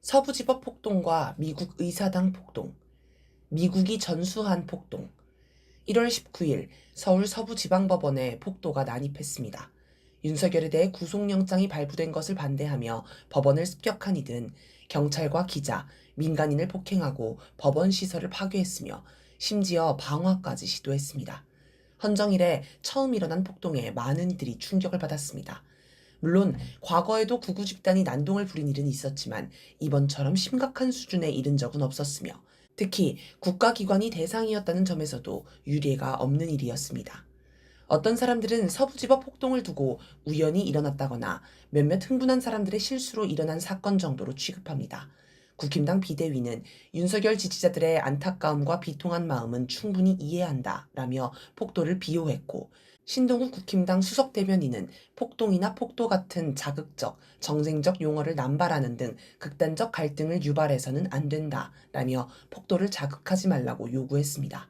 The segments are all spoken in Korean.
서부지법 폭동과 미국 의사당 폭동, 미국이 전수한 폭동. 1월 19일 서울 서부지방법원에 폭도가 난입했습니다. 윤석열에 대해 구속영장이 발부된 것을 반대하며 법원을 습격한 이들은 경찰과 기자, 민간인을 폭행하고 법원 시설을 파괴했으며 심지어 방화까지 시도했습니다. 헌정 이래 처음 일어난 폭동에 많은 이들이 충격을 받았습니다. 물론 과거에도 구구 집단이 난동을 부린 일은 있었지만 이번처럼 심각한 수준에 이른 적은 없었으며 특히 국가기관이 대상이었다는 점에서도 유례가 없는 일이었습니다. 어떤 사람들은 서부지법 폭동을 두고 우연히 일어났다거나 몇몇 흥분한 사람들의 실수로 일어난 사건 정도로 취급합니다. 국힘당 비대위는 윤석열 지지자들의 안타까움과 비통한 마음은 충분히 이해한다 라며 폭도를 비호했고, 신동욱 국힘당 수석대변인은 폭동이나 폭도 같은 자극적, 정쟁적 용어를 남발하는 등 극단적 갈등을 유발해서는 안 된다 라며 폭도를 자극하지 말라고 요구했습니다.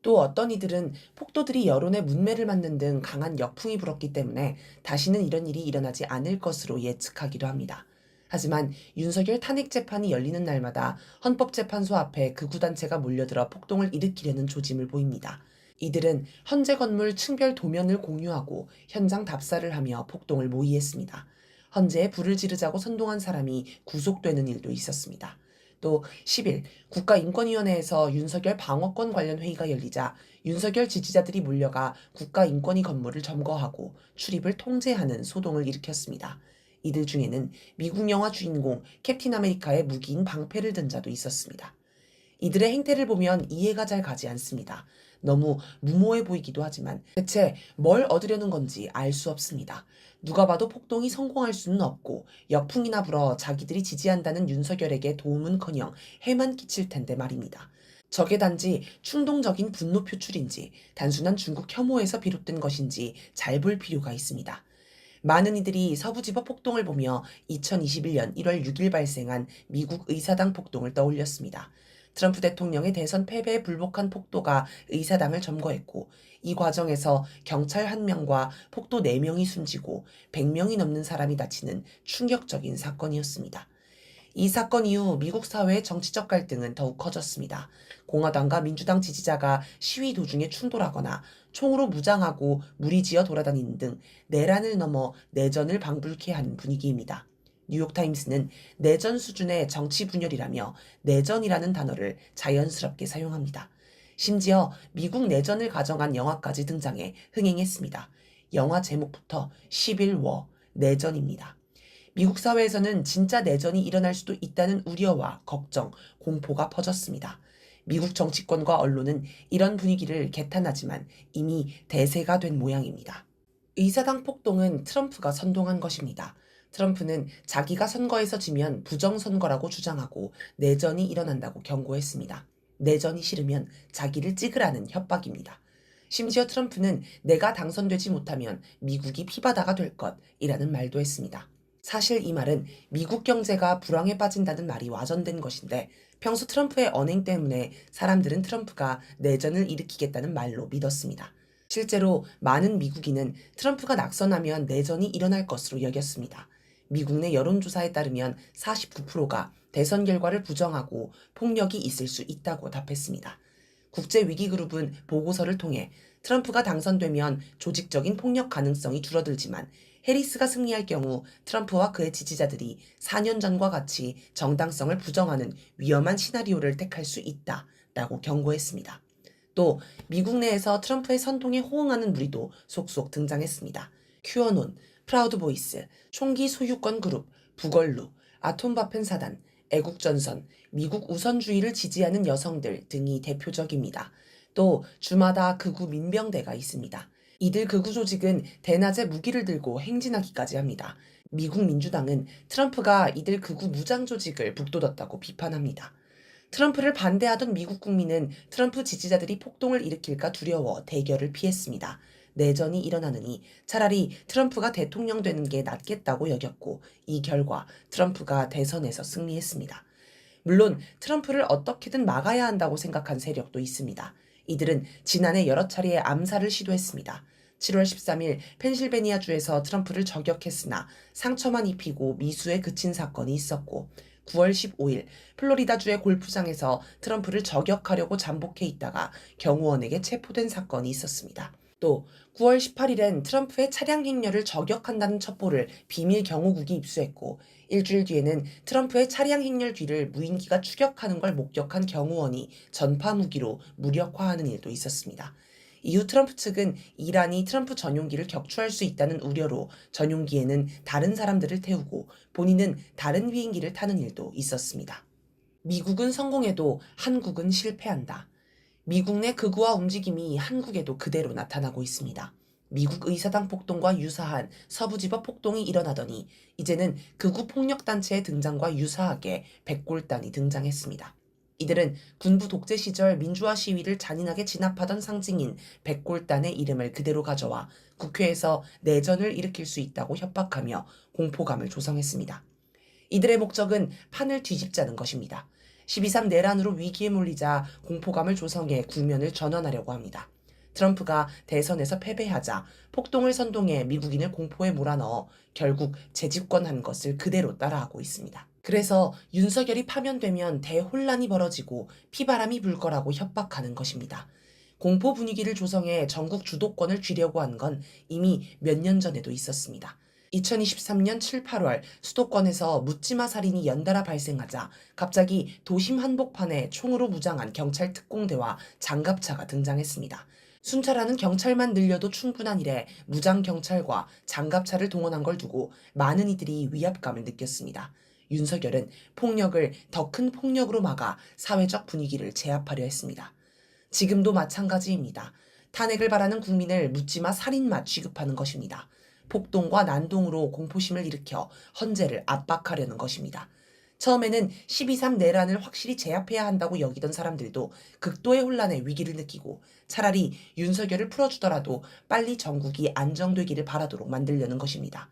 또 어떤 이들은 폭도들이 여론의 문매를 맞는 등 강한 역풍이 불었기 때문에 다시는 이런 일이 일어나지 않을 것으로 예측하기도 합니다. 하지만 윤석열 탄핵 재판이 열리는 날마다 헌법재판소 앞에 극우단체가 몰려들어 폭동을 일으키려는 조짐을 보입니다. 이들은 헌재 건물 층별 도면을 공유하고 현장 답사를 하며 폭동을 모의했습니다. 헌재에 불을 지르자고 선동한 사람이 구속되는 일도 있었습니다. 또 10일 국가인권위원회에서 윤석열 방어권 관련 회의가 열리자 윤석열 지지자들이 몰려가 국가인권위 건물을 점거하고 출입을 통제하는 소동을 일으켰습니다. 이들 중에는 미국 영화 주인공 캡틴 아메리카의 무기인 방패를 든 자도 있었습니다. 이들의 행태를 보면 이해가 잘 가지 않습니다. 너무 무모해 보이기도 하지만 대체 뭘 얻으려는 건지 알 수 없습니다. 누가 봐도 폭동이 성공할 수는 없고 역풍이나 불어 자기들이 지지한다는 윤석열에게 도움은커녕 해만 끼칠 텐데 말입니다. 저게 단지 충동적인 분노 표출인지 단순한 중국 혐오에서 비롯된 것인지 잘 볼 필요가 있습니다. 많은 이들이 서부지법 폭동을 보며 2021년 1월 6일 발생한 미국 의사당 폭동을 떠올렸습니다. 트럼프 대통령의 대선 패배에 불복한 폭도가 의사당을 점거했고, 이 과정에서 경찰 1명과 폭도 4명이 숨지고 100명이 넘는 사람이 다치는 충격적인 사건이었습니다. 이 사건 이후 미국 사회의 정치적 갈등은 더욱 커졌습니다. 공화당과 민주당 지지자가 시위 도중에 충돌하거나 총으로 무장하고 무리지어 돌아다니는 등 내란을 넘어 내전을 방불케 하는 분위기입니다. 뉴욕타임스는 내전 수준의 정치 분열이라며 내전이라는 단어를 자연스럽게 사용합니다. 심지어 미국 내전을 가정한 영화까지 등장해 흥행했습니다. 영화 제목부터 11워, 내전입니다. 미국 사회에서는 진짜 내전이 일어날 수도 있다는 우려와 걱정, 공포가 퍼졌습니다. 미국 정치권과 언론은 이런 분위기를 개탄하지만 이미 대세가 된 모양입니다. 의사당 폭동은 트럼프가 선동한 것입니다. 트럼프는 자기가 선거에서 지면 부정선거라고 주장하고 내전이 일어난다고 경고했습니다. 내전이 싫으면 자기를 찍으라는 협박입니다. 심지어 트럼프는 내가 당선되지 못하면 미국이 피바다가 될 것이라는 말도 했습니다. 사실 이 말은 미국 경제가 불황에 빠진다는 말이 와전된 것인데, 평소 트럼프의 언행 때문에 사람들은 트럼프가 내전을 일으키겠다는 말로 믿었습니다. 실제로 많은 미국인은 트럼프가 낙선하면 내전이 일어날 것으로 여겼습니다. 미국 내 여론조사에 따르면 49%가 대선 결과를 부정하고 폭력이 있을 수 있다고 답했습니다. 국제위기그룹은 보고서를 통해 트럼프가 당선되면 조직적인 폭력 가능성이 줄어들지만 해리스가 승리할 경우 트럼프와 그의 지지자들이 4년 전과 같이 정당성을 부정하는 위험한 시나리오를 택할 수 있다라고 경고했습니다. 또 미국 내에서 트럼프의 선동에 호응하는 무리도 속속 등장했습니다. 큐어논, 프라우드 보이스, 총기 소유권 그룹, 부걸루, 아톰바펜 사단, 애국전선, 미국 우선주의를 지지하는 여성들 등이 대표적입니다. 또 주마다 극우 민병대가 있습니다. 이들 극우 조직은 대낮에 무기를 들고 행진하기까지 합니다. 미국 민주당은 트럼프가 이들 극우 무장 조직을 북돋았다고 비판합니다. 트럼프를 반대하던 미국 국민은 트럼프 지지자들이 폭동을 일으킬까 두려워 대결을 피했습니다. 내전이 일어나느니 차라리 트럼프가 대통령 되는 게 낫겠다고 여겼고, 이 결과 트럼프가 대선에서 승리했습니다. 물론 트럼프를 어떻게든 막아야 한다고 생각한 세력도 있습니다. 이들은 지난해 여러 차례의 암살을 시도했습니다. 7월 13일 펜실베니아주에서 트럼프를 저격했으나 상처만 입히고 미수에 그친 사건이 있었고, 9월 15일 플로리다주의 골프장에서 트럼프를 저격하려고 잠복해 있다가 경호원에게 체포된 사건이 있었습니다. 또 9월 18일엔 트럼프의 차량 행렬을 저격한다는 첩보를 비밀 경호국이 입수했고 일주일 뒤에는 트럼프의 차량 행렬 뒤를 무인기가 추격하는 걸 목격한 경호원이 전파 무기로 무력화하는 일도 있었습니다. 이후 트럼프 측은 이란이 트럼프 전용기를 격추할 수 있다는 우려로 전용기에는 다른 사람들을 태우고 본인은 다른 비행기를 타는 일도 있었습니다. 미국은 성공해도 한국은 실패한다. 미국 내 극우화 움직임이 한국에도 그대로 나타나고 있습니다. 미국 의사당 폭동과 유사한 서부지법 폭동이 일어나더니 이제는 극우 폭력단체의 등장과 유사하게 백골단이 등장했습니다. 이들은 군부 독재 시절 민주화 시위를 잔인하게 진압하던 상징인 백골단의 이름을 그대로 가져와 국회에서 내전을 일으킬 수 있다고 협박하며 공포감을 조성했습니다. 이들의 목적은 판을 뒤집자는 것입니다. 12.3 내란으로 위기에 몰리자 공포감을 조성해 국면을 전환하려고 합니다. 트럼프가 대선에서 패배하자 폭동을 선동해 미국인을 공포에 몰아넣어 결국 재집권한 것을 그대로 따라하고 있습니다. 그래서 윤석열이 파면되면 대혼란이 벌어지고 피바람이 불 거라고 협박하는 것입니다. 공포 분위기를 조성해 전국 주도권을 쥐려고 한 건 이미 몇 년 전에도 있었습니다. 2023년 7, 8월 수도권에서 묻지마 살인이 연달아 발생하자 갑자기 도심 한복판에 총으로 무장한 경찰 특공대와 장갑차가 등장했습니다. 순찰하는 경찰만 늘려도 충분한 일에 무장 경찰과 장갑차를 동원한 걸 두고 많은 이들이 위압감을 느꼈습니다. 윤석열은 폭력을 더 큰 폭력으로 막아 사회적 분위기를 제압하려 했습니다. 지금도 마찬가지입니다. 탄핵을 바라는 국민을 묻지마 살인마 취급하는 것입니다. 폭동과 난동으로 공포심을 일으켜 헌재를 압박하려는 것입니다. 처음에는 12.3 내란을 확실히 제압해야 한다고 여기던 사람들도 극도의 혼란에 위기를 느끼고 차라리 윤석열을 풀어주더라도 빨리 전국이 안정되기를 바라도록 만들려는 것입니다.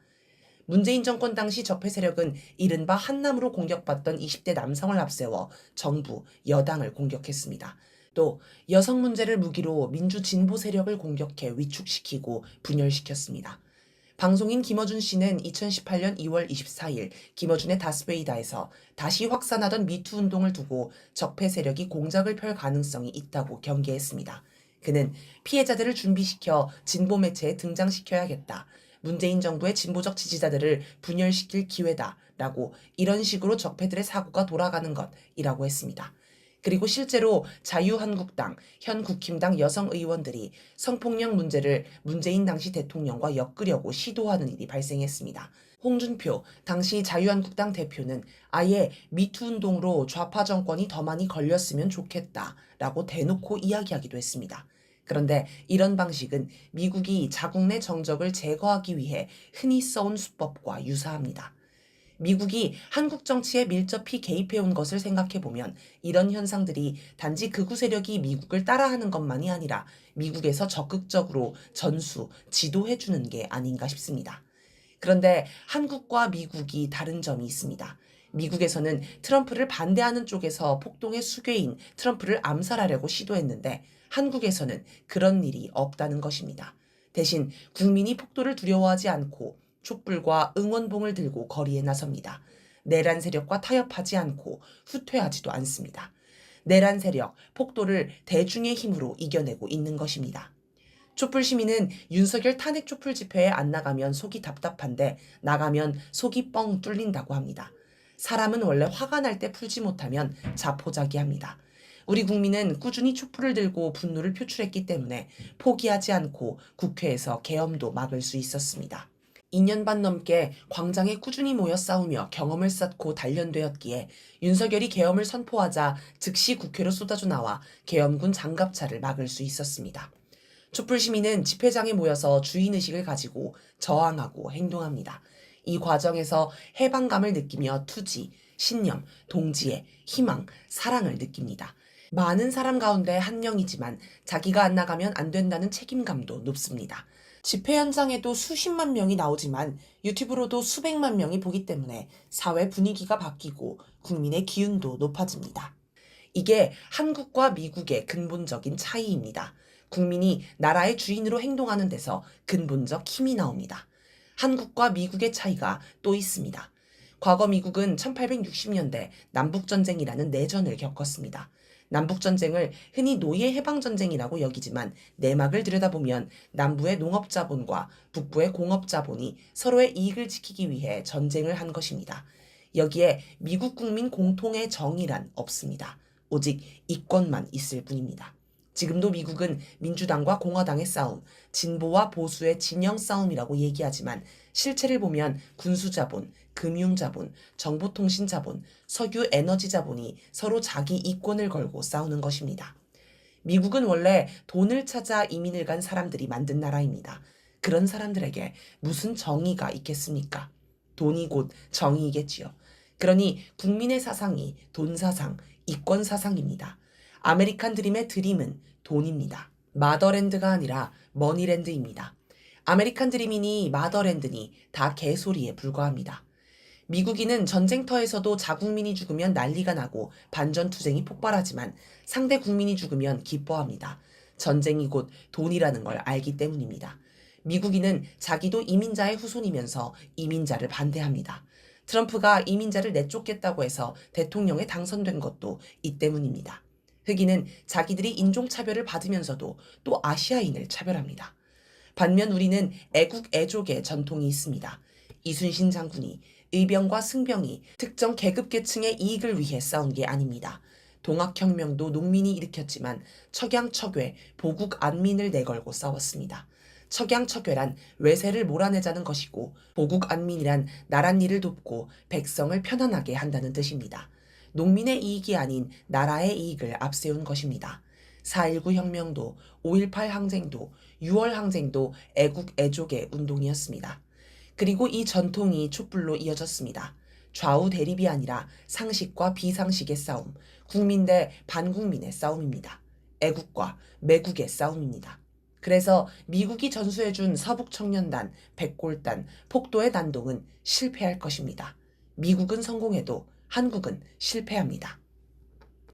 문재인 정권 당시 적폐 세력은 이른바 한남으로 공격받던 20대 남성을 앞세워 정부, 여당을 공격했습니다. 또 여성 문제를 무기로 민주 진보 세력을 공격해 위축시키고 분열시켰습니다. 방송인 김어준 씨는 2018년 2월 24일 김어준의 다스베이다에서 다시 확산하던 미투 운동을 두고 적폐 세력이 공작을 펼 가능성이 있다고 경계했습니다. 그는 피해자들을 준비시켜 진보 매체에 등장시켜야겠다. 문재인 정부의 진보적 지지자들을 분열시킬 기회다라고 이런 식으로 적폐들의 사고가 돌아가는 것이라고 했습니다. 그리고 실제로 자유한국당, 현 국힘당 여성 의원들이 성폭력 문제를 문재인 당시 대통령과 엮으려고 시도하는 일이 발생했습니다. 홍준표, 당시 자유한국당 대표는 아예 미투 운동으로 좌파 정권이 더 많이 걸렸으면 좋겠다라고 대놓고 이야기하기도 했습니다. 그런데 이런 방식은 미국이 자국 내 정적을 제거하기 위해 흔히 써온 수법과 유사합니다. 미국이 한국 정치에 밀접히 개입해온 것을 생각해보면 이런 현상들이 단지 극우 세력이 미국을 따라하는 것만이 아니라 미국에서 적극적으로 전수, 지도해주는 게 아닌가 싶습니다. 그런데 한국과 미국이 다른 점이 있습니다. 미국에서는 트럼프를 반대하는 쪽에서 폭동의 수괴인 트럼프를 암살하려고 시도했는데 한국에서는 그런 일이 없다는 것입니다. 대신 국민이 폭도를 두려워하지 않고 촛불과 응원봉을 들고 거리에 나섭니다. 내란 세력과 타협하지 않고 후퇴하지도 않습니다. 내란 세력, 폭도를 대중의 힘으로 이겨내고 있는 것입니다. 촛불 시민은 윤석열 탄핵 촛불 집회에 안 나가면 속이 답답한데 나가면 속이 뻥 뚫린다고 합니다. 사람은 원래 화가 날 때 풀지 못하면 자포자기합니다. 우리 국민은 꾸준히 촛불을 들고 분노를 표출했기 때문에 포기하지 않고 국회에서 계엄도 막을 수 있었습니다. 2년 반 넘게 광장에 꾸준히 모여 싸우며 경험을 쌓고 단련되었기에 윤석열이 계엄을 선포하자 즉시 국회로 쏟아져 나와 계엄군 장갑차를 막을 수 있었습니다. 촛불 시민은 집회장에 모여서 주인의식을 가지고 저항하고 행동합니다. 이 과정에서 해방감을 느끼며 투지, 신념, 동지애, 희망, 사랑을 느낍니다. 많은 사람 가운데 한 명이지만 자기가 안 나가면 안 된다는 책임감도 높습니다. 집회 현장에도 수십만 명이 나오지만 유튜브로도 수백만 명이 보기 때문에 사회 분위기가 바뀌고 국민의 기운도 높아집니다. 이게 한국과 미국의 근본적인 차이입니다. 국민이 나라의 주인으로 행동하는 데서 근본적 힘이 나옵니다. 한국과 미국의 차이가 또 있습니다. 과거 미국은 1860년대 남북전쟁이라는 내전을 겪었습니다. 남북전쟁을 흔히 노예 해방전쟁이라고 여기지만 내막을 들여다보면 남부의 농업자본과 북부의 공업자본이 서로의 이익을 지키기 위해 전쟁을 한 것입니다. 여기에 미국 국민 공통의 정의란 없습니다. 오직 이권만 있을 뿐입니다. 지금도 미국은 민주당과 공화당의 싸움, 진보와 보수의 진영 싸움이라고 얘기하지만 실체를 보면 군수자본, 금융자본, 정보통신자본, 석유에너지자본이 서로 자기 이권을 걸고 싸우는 것입니다. 미국은 원래 돈을 찾아 이민을 간 사람들이 만든 나라입니다. 그런 사람들에게 무슨 정의가 있겠습니까? 돈이 곧 정의이겠지요. 그러니 국민의 사상이 돈사상, 이권사상입니다. 아메리칸 드림의 드림은 돈입니다. 마더랜드가 아니라 머니랜드입니다. 아메리칸 드림이니 마더랜드니 다 개소리에 불과합니다. 미국인은 전쟁터에서도 자국민이 죽으면 난리가 나고 반전투쟁이 폭발하지만 상대 국민이 죽으면 기뻐합니다. 전쟁이 곧 돈이라는 걸 알기 때문입니다. 미국인은 자기도 이민자의 후손이면서 이민자를 반대합니다. 트럼프가 이민자를 내쫓겠다고 해서 대통령에 당선된 것도 이 때문입니다. 흑인은 자기들이 인종차별을 받으면서도 또 아시아인을 차별합니다. 반면 우리는 애국 애족의 전통이 있습니다. 이순신 장군이 의병과 승병이 특정 계급계층의 이익을 위해 싸운 게 아닙니다. 동학혁명도 농민이 일으켰지만 척양척외, 보국안민을 내걸고 싸웠습니다. 척양척외란 외세를 몰아내자는 것이고 보국안민이란 나랏일을 돕고 백성을 편안하게 한다는 뜻입니다. 농민의 이익이 아닌 나라의 이익을 앞세운 것입니다. 4.19 혁명도 5.18 항쟁도 6월 항쟁도 애국 애족의 운동이었습니다. 그리고 이 전통이 촛불로 이어졌습니다. 좌우 대립이 아니라 상식과 비상식의 싸움, 국민 대 반국민의 싸움입니다. 애국과 매국의 싸움입니다. 그래서 미국이 전수해준 서북청년단, 백골단, 폭도의 난동은 실패할 것입니다. 미국은 성공해도 한국은 실패합니다.